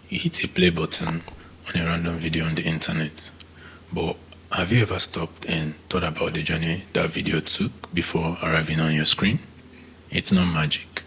You hit a play button on a random video on the internet, but have you ever stopped and thought about the journey that video took before arriving on your screen? It's not magic.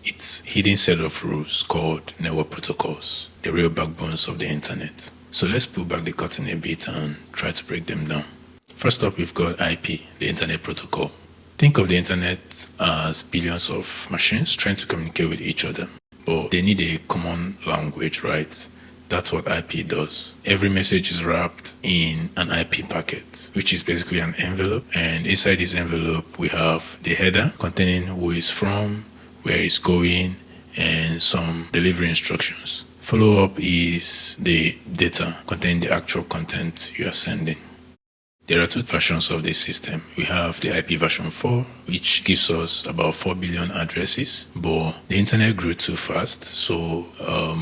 It's a hidden set of rules called network protocols, the real backbones of the internet. So let's pull back the curtain a bit and try to break them down. First up, we've got IP, the internet protocol. Think of the internet as billions of machines trying to communicate with each other, but they need a common language, right? That's what IP does. Every message is wrapped in an IP packet, which is basically an envelope. And inside this envelope, we have the header containing who is from, where it's going, and some delivery instructions. Follow-up is the data containing the actual content you are sending. There are two versions of this system. We have the IP version 4, which gives us about 4 billion addresses, but the internet grew too fast, so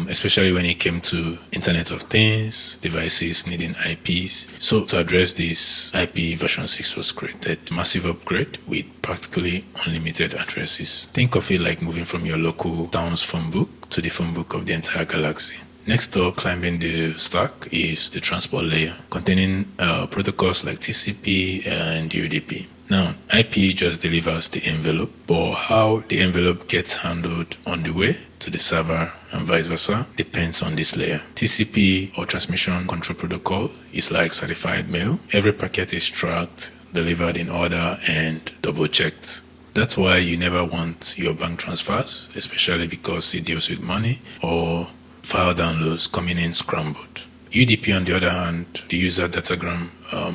especially when it came to Internet of Things, devices needing IPs. So to address this, IP version 6 was created. Massive upgrade with practically unlimited addresses. Think of it like moving from your local town's phone book to the phone book of the entire galaxy. Next up, climbing the stack is the transport layer, containing protocols like TCP and UDP. Now, IP just delivers the envelope, but how the envelope gets handled on the way to the server and vice versa depends on this layer. TCP, or Transmission Control Protocol, is like certified mail. Every packet is tracked, delivered in order, and double-checked. That's why you never want your bank transfers, especially because it deals with money, or file downloads coming in scrambled. UDP, on the other hand, the user datagram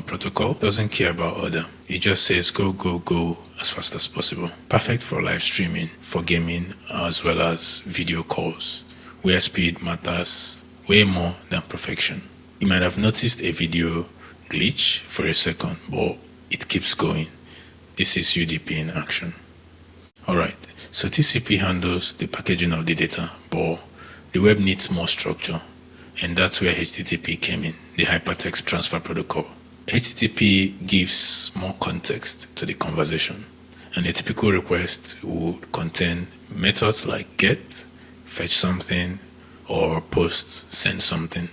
protocol, doesn't care about order. It just says go, go, go as fast as possible. Perfect for live streaming, for gaming, as well as video calls, where speed matters way more than perfection. You might have noticed a video glitch for a second, but it keeps going. This is UDP in action. Alright, so TCP handles the packaging of the data, but the web needs more structure, and that's where HTTP came in, the Hypertext Transfer Protocol. HTTP gives more context to the conversation, and a typical request would contain methods like get, fetch something, or post, send something.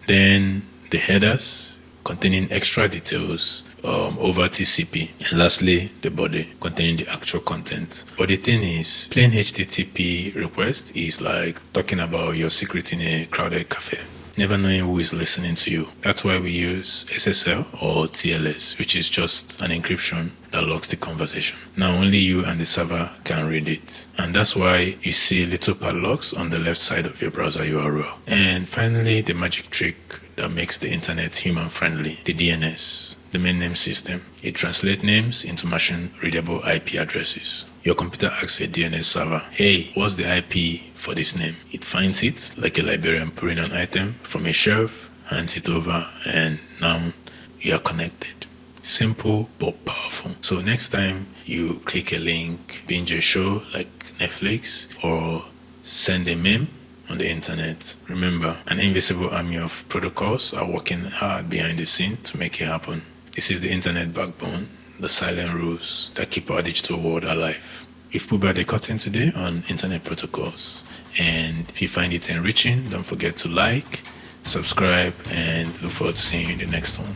Then the headers containing extra details over TCP, and lastly the body containing the actual content. But the thing is, plain HTTP request is like talking about your secret in a crowded cafe, never knowing who is listening to you. That's why we use SSL or TLS, which is just an encryption that locks the conversation. Now only you and the server can read it, and that's why you see little padlocks on the left side of your browser URL. And finally, the magic trick that makes the internet human-friendly, the DNS, the main name system. It translates names into machine-readable IP addresses. Your computer asks a DNS server, hey, what's the IP for this name? It finds it like a librarian pulling an item from a shelf, hands it over, and now you are connected. Simple but powerful. So next time you click a link, binge a show like Netflix, or send a meme on the internet, remember, an invisible army of protocols are working hard behind the scene to make it happen. This is the internet backbone, the silent rules that keep our digital world alive. We've pulled back the curtain today on internet protocols, and if you find it enriching, don't forget to like, subscribe, and look forward to seeing you in the next one.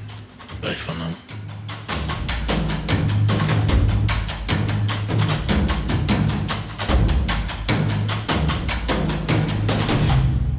Bye for now.